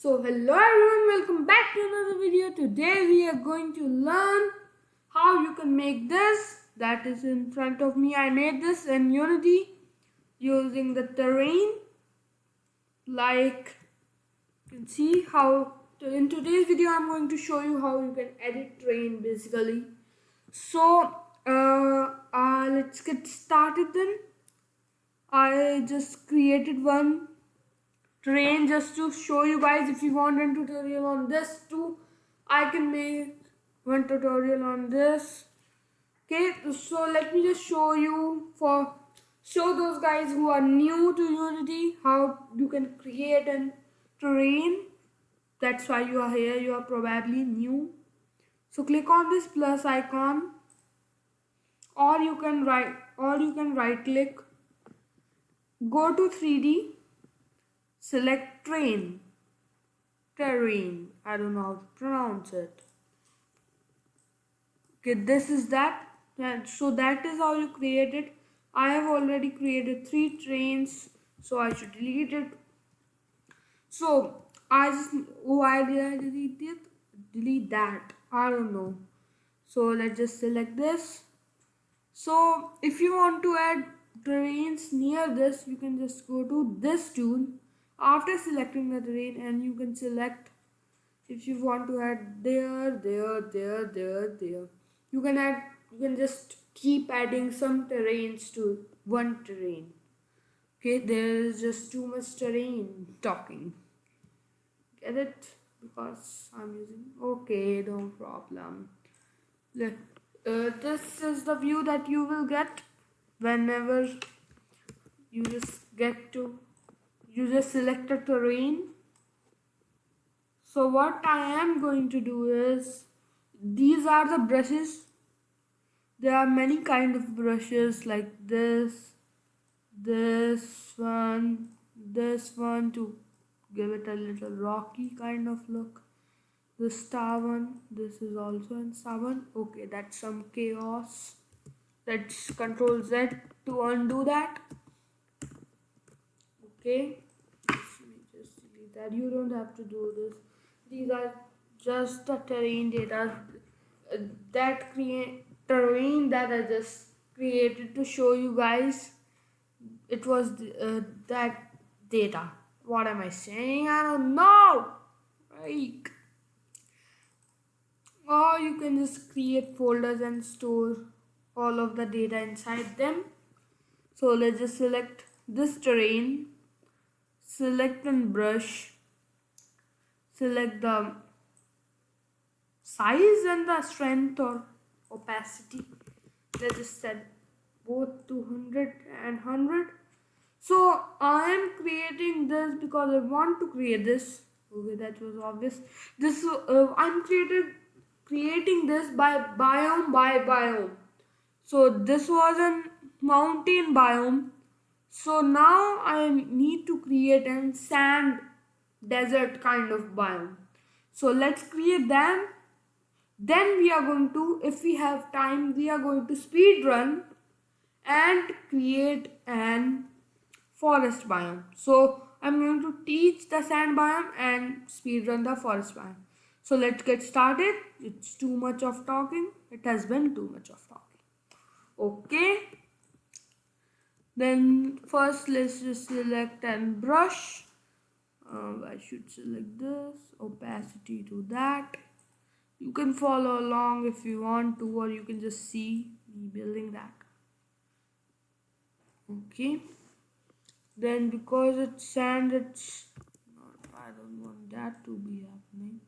Hello everyone, welcome back to another video. Today we are going to learn how you can make this. That is in front of me. I made this in Unity using the terrain. Like you can see how in today's video I'm going to show you how you can edit terrain basically. Let's get started then. I just created one terrain just to show you guys. If you want a tutorial on this too, I can make one tutorial on this. Okay, so let me just show those guys who are new to Unity how you can create a terrain. That's why you are here, you are probably new. So click on this plus icon, or you can right click, go to 3D, select terrain. I don't know how to pronounce it. Okay, this is that. So that is how you create it. I have already created 3 trains, so I should delete it. So why did I delete it? Delete that. I don't know. So let's just select this. So if you want to add terrains near this, you can just go to this tool after selecting the terrain, and you can select if you want to add there. You can just keep adding some terrains to one terrain. Okay, there is just too much terrain talking. Get it? Because I'm using. Okay, no problem. This is the view that you will get whenever you just select a terrain. So what I am going to do is, these are the brushes. There are many kind of brushes like this one to give it a little rocky kind of look. The star one, this is also in star one. Okay, that's some chaos. Let's Control Z to undo that. Okay, let me just delete that. You don't have to do this. These are just the terrain data terrain that I just created to show you guys. It was that data. What am I saying? I don't know. Like, or you can just create folders and store all of the data inside them. So let's just select this terrain, select and brush, select the size and the strength or opacity. Let's just set both to 100 and 100. So I am creating this because I want to create this. Okay, that was obvious. I'm creating this by biome. So this was a mountain biome. So now I need to create a sand desert kind of biome. So let's create them. Then we are going to, if we have time, we are going to speed run and create an forest biome. So I'm going to teach the sand biome and speed run the forest biome. So let's get started. It's too much of talking. It has been too much of talking. Okay. Then first let's just select and brush. I should select this, opacity to that. You can follow along if you want to, or you can just see me building that. Okay. Then because it's sand, I don't want that to be happening.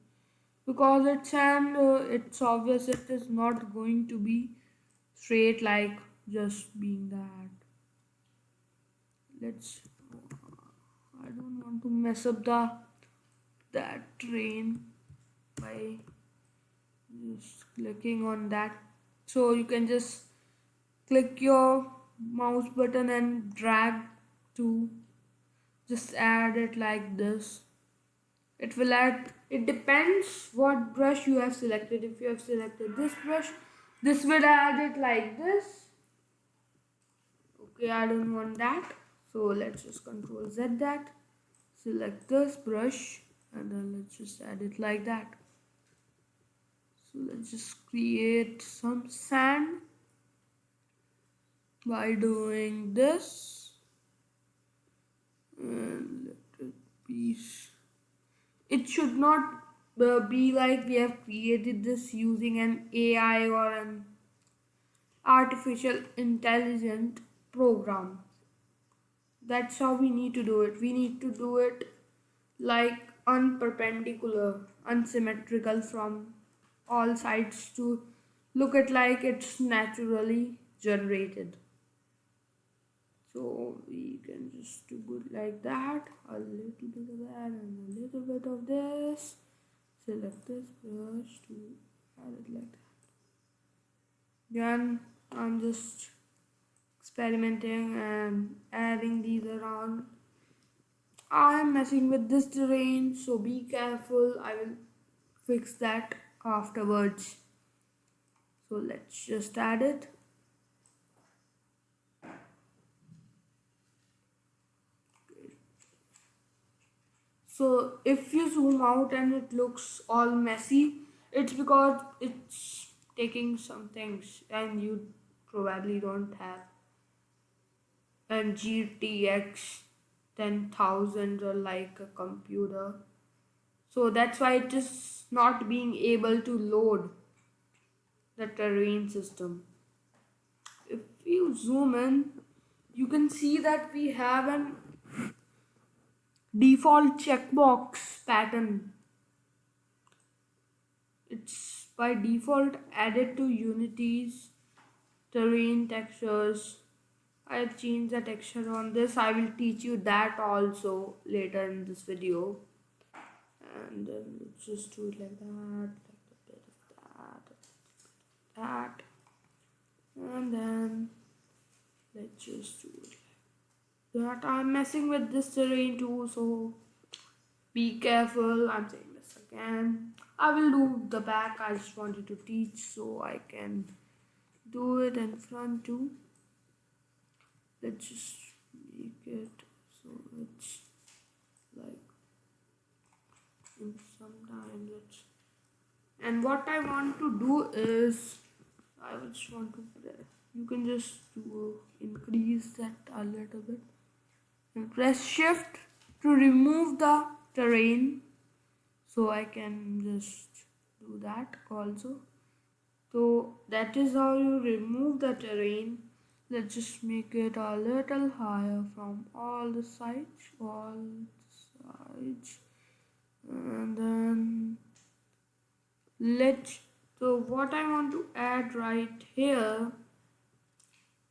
Because it's sand, it's obvious it is not going to be straight like just being that. I don't want to mess up that terrain by just clicking on that. So you can just click your mouse button and drag to just add it like this. It will add, it depends what brush you have selected. If you have selected this brush, this will add it like this. Okay, I don't want that. So let's just Control Z that. Select this brush. and then let's just add it like that. So let's just create some sand by doing this, and let it be. It should not be like we have created this using an AI or an artificial intelligent program. That's how we need to do it. We need to do it like unperpendicular, unsymmetrical from all sides to look at like it's naturally generated. So we can just do it like that, a little bit of that and a little bit of this. Select this brush to add it like that. Then I'm just experimenting and adding these around. I'm messing with this terrain, so be careful. I will fix that afterwards. So let's just add it. So if you zoom out and it looks all messy, it's because it's taking some things and you probably don't have an GTX 10,000 or like a computer. So that's why it is not being able to load the terrain system. If you zoom in, you can see that we have an default checkbox pattern. It's by default added to Unity's terrain textures. I have changed the texture on this. I will teach you that also later in this video. And then let's just do it like that, like a bit of that, and then let's just do it like that. I'm messing with this terrain too, so be careful. I'm saying this again. I will do the back. I just wanted to teach so I can do it in front too. Let's just make it so it's like in some time. And what I want to do is I just want to press. You can just increase that a little bit and press shift to remove the terrain. So I can just do that also. So that is how you remove the terrain. Let's just make it a little higher from all the sides, and then so what I want to add right here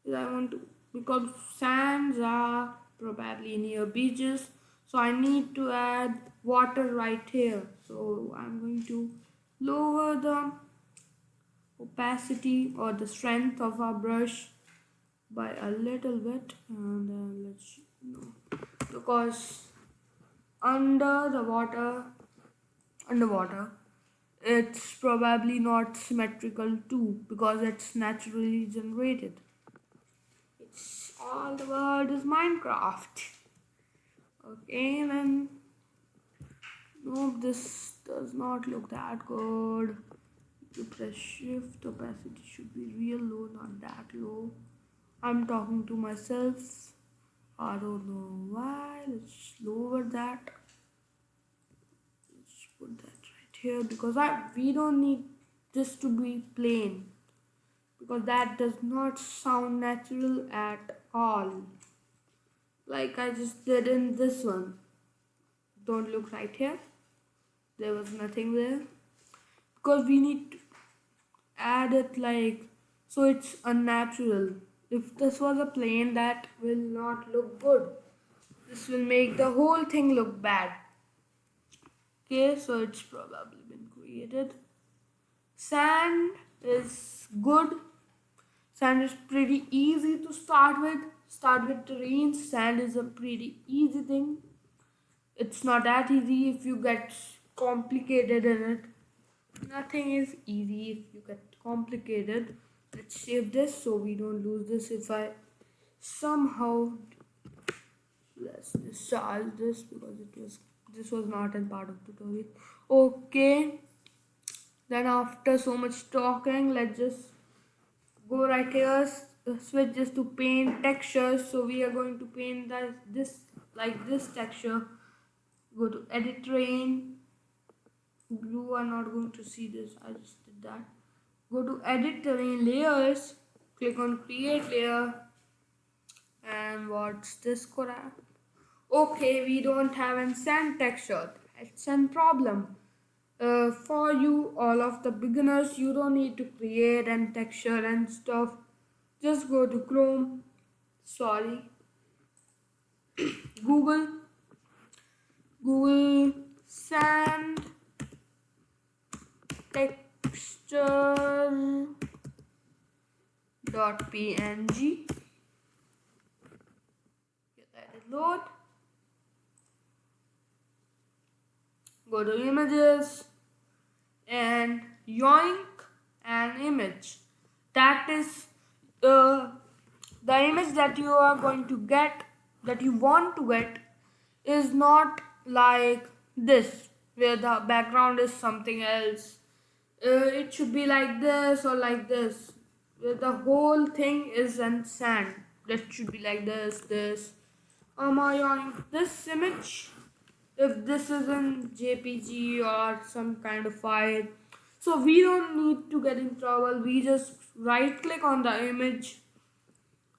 is I want to, because sands are probably near beaches, so I need to add water right here. So I'm going to lower the opacity or the strength of our brush by a little bit, and then let's because underwater it's probably not symmetrical too because it's naturally generated. It's all the world is Minecraft. Okay, then no, this does not look that good. You press shift, opacity should be real low, not that low. I'm talking to myself. I don't know why. Let's lower that. Let's put that right here because we don't need this to be plain because that does not sound natural at all. Like I just did in this one. Don't look right here. There was nothing there because we need to add it like so it's unnatural. If this was a plane, that will not look good. This will make the whole thing look bad. Okay, so it's probably been created. Sand is good. Sand is pretty easy to start with. Start with terrain. Sand is a pretty easy thing. It's not that easy if you get complicated in it. Nothing is easy if you get complicated. Let's save this so we don't lose this. If I somehow let's discharge this because this was not in part of tutorial. Okay, then after so much talking, let's just go right here, switch this to paint textures. So we are going to paint this like this texture. Go to edit terrain. You are not going to see this, I just did that. Go to edit terrain layers, click on create layer, and what's this crap? Okay, we don't have a sand texture. It's a problem. For you, all of the beginners, you don't need to create and texture and stuff. Just go to Chrome, sorry, Google, sand texture.png. Let it load. Go to images and yoink an image. That is the image that you are going to get, that you want to get, is not like this where the background is something else. It should be like this or like this, where the whole thing is in sand. That should be like this. This image, if this is in JPG or some kind of file, so we don't need to get in trouble. We just right click on the image,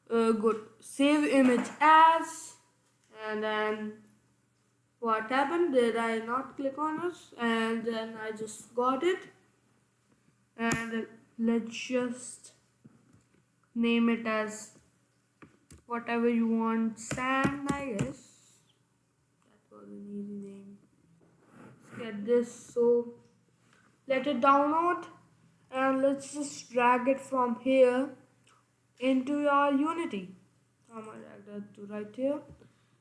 good, save image as, and then what happened? Did I not click on it? And then I just got it, and let's just name it as whatever you want, sand, I guess. That was an easy name. Let's get this. So let it download, and let's just drag it from here into your Unity. I'm gonna drag that to right here.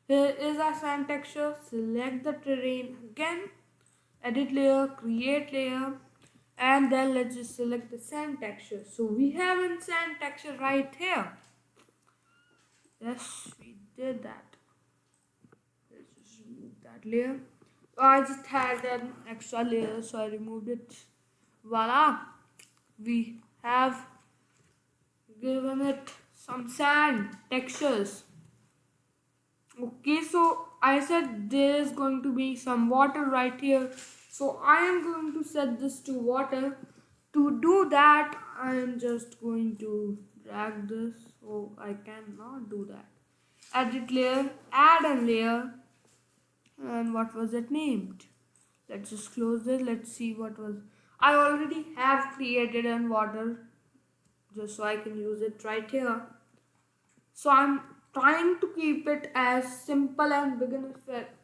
Here is our sand texture. Select the terrain again, edit layer, create layer, and then let's just select the sand texture. So we have a sand texture right here. Yes, we did that. Let's just remove that layer. I just had an extra layer, so I removed it. Voila! We have given it some sand textures. Okay, so I said there is going to be some water right here. So I am going to set this to water. To do that, I am just going to drag this. Oh, I cannot do that. Edit layer, add a layer, and what was it named? Let's just close it. Let's see what was. I already have created an water, just so I can use it right here. So I'm trying to keep it as simple and beginner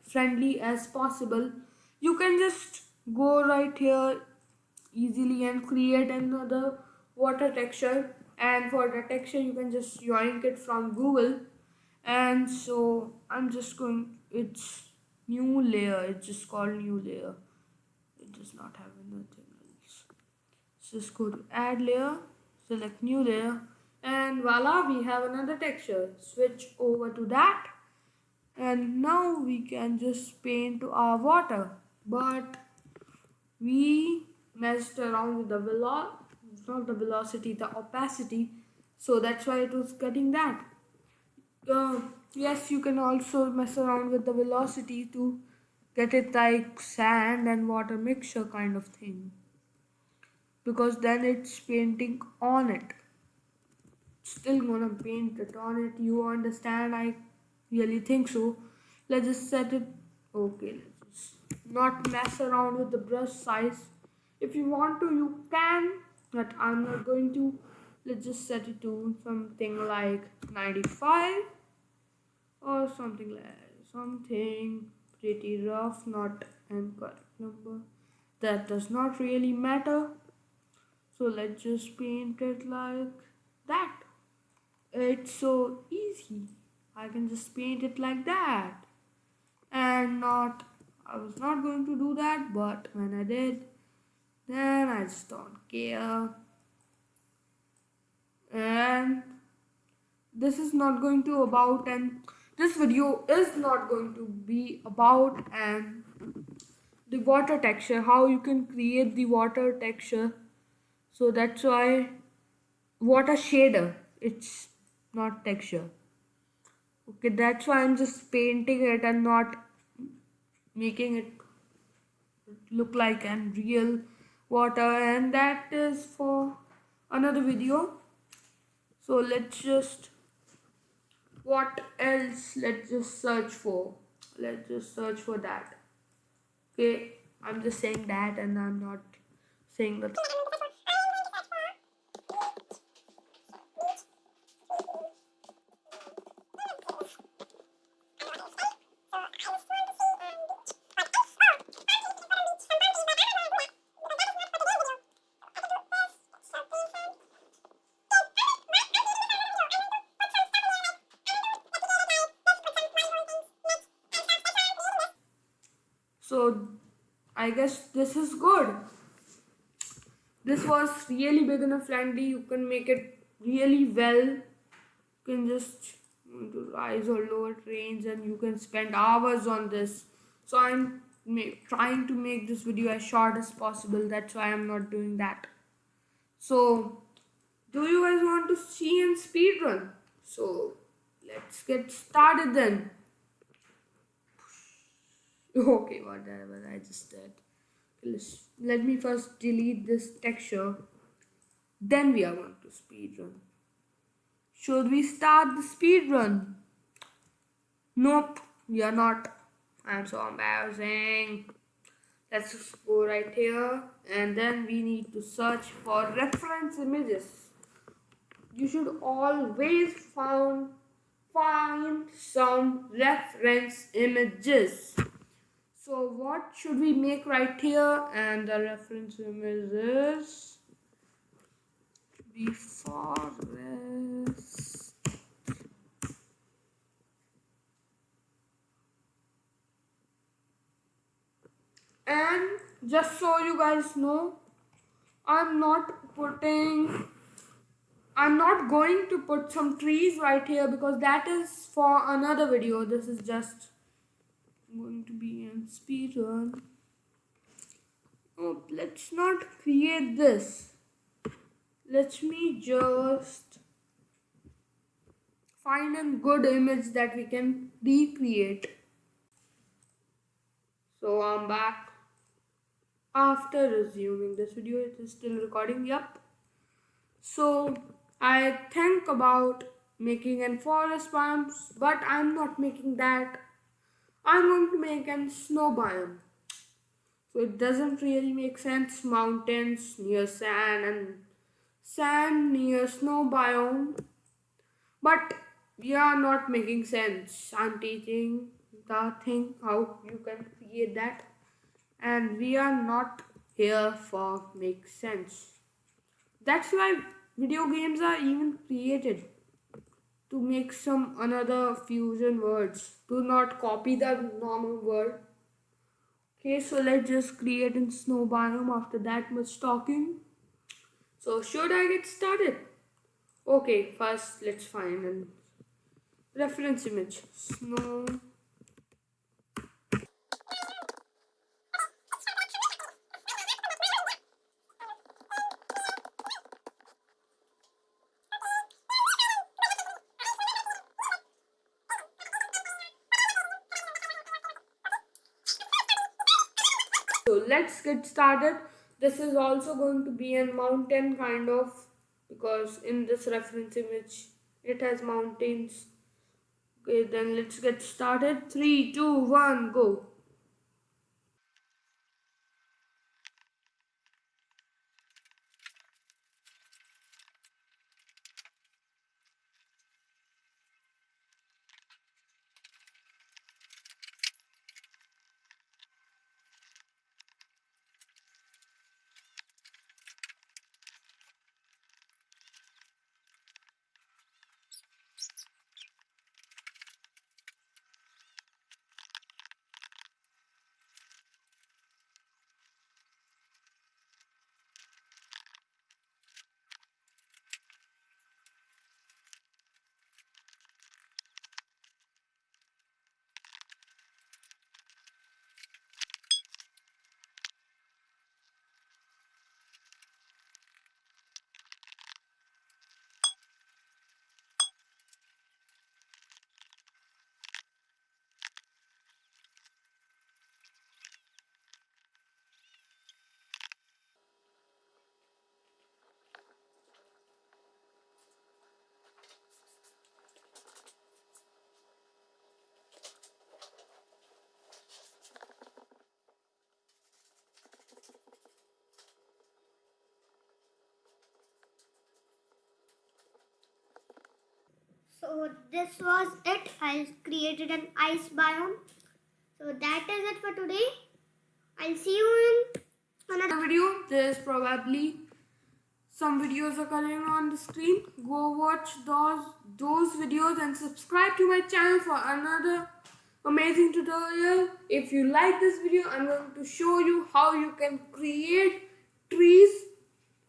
friendly as possible. You can just go right here easily and create another water texture, and for the texture you can just yoink it from Google. And so I'm just going, it's new layer, it's just called new layer, it does not have anything else. So just go to add layer, select new layer, and voila, we have another texture. Switch over to that, and now we can just paint our water. But we messed around with the not the velocity, the opacity, so that's why it was getting that. Yes, you can also mess around with the velocity to get it like sand and water mixture kind of thing, because then it's painting on it. Still gonna paint it on it, you understand? I really think so. Let's just set it. Okay, let's just not mess around with the brush size. If you want to, you can, but I'm not going to. Let's just set it to something like 95 or something pretty rough, not an correct number. That does not really matter. So let's just paint it like that. It's so easy. I can just paint it like that. And I was not going to do that, but when I did, then I just don't care. And this is not going to about, and this video is not going to be about an the water texture, how you can create the water texture. So that's why water shader, it's not texture. Okay, that's why I'm just painting it and not making it look like an real water, and that is for another video. So let's just, what else, let's just search for that. Okay, I'm just saying that and I'm not saying that. So I guess this is good. This was really beginner friendly. You can make it really well. You can just do rise or lower trains and you can spend hours on this. So I'm trying to make this video as short as possible. That's why I'm not doing that. So do you guys want to see in speedrun? So let's get started then. Okay, whatever I just did. Let me first delete this texture. Then we are going to speedrun. Should we start the speedrun? Nope, we are not. I'm so embarrassing. Let's just go right here and then we need to search for reference images. You should always find some reference images. So what should we make right here? And the reference image is the forest. And just so you guys know, I'm not going to put some trees right here because that is for another video. This is just going to be in speedrun. Oh, let's not create this. Let me just find a good image that we can recreate. So I'm back after resuming this video. It is still recording. Yep. So I think about making an forest biome, but I'm not making that. I'm going to make an snow biome. So it doesn't really make sense. Mountains near sand and sand near snow biome. But we are not making sense. I'm teaching the thing how you can create that. And we are not here for make sense. That's why video games are even created, to make some another fusion words. Do not copy the normal word. Okay, so let's just create in snow biome after that much talking. So should I get started? Okay, first let's find a reference image. Snow. So let's get started. This is also going to be a mountain kind of, because in this reference image it has mountains. Okay, then let's get started. 3, 2, 1, go. So this was it. I created an ice biome. So that is it for today. I'll see you in another video. There's probably some videos are coming on the screen. Go watch those videos and subscribe to my channel for another amazing tutorial. If you like this video, I'm going to show you how you can create trees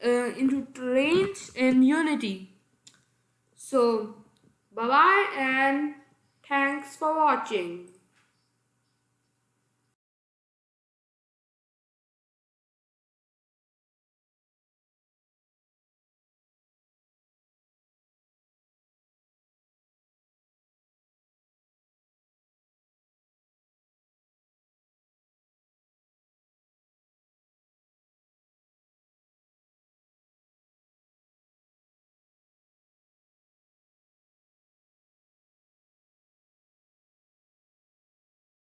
into terrains in Unity. So bye bye and thanks for watching.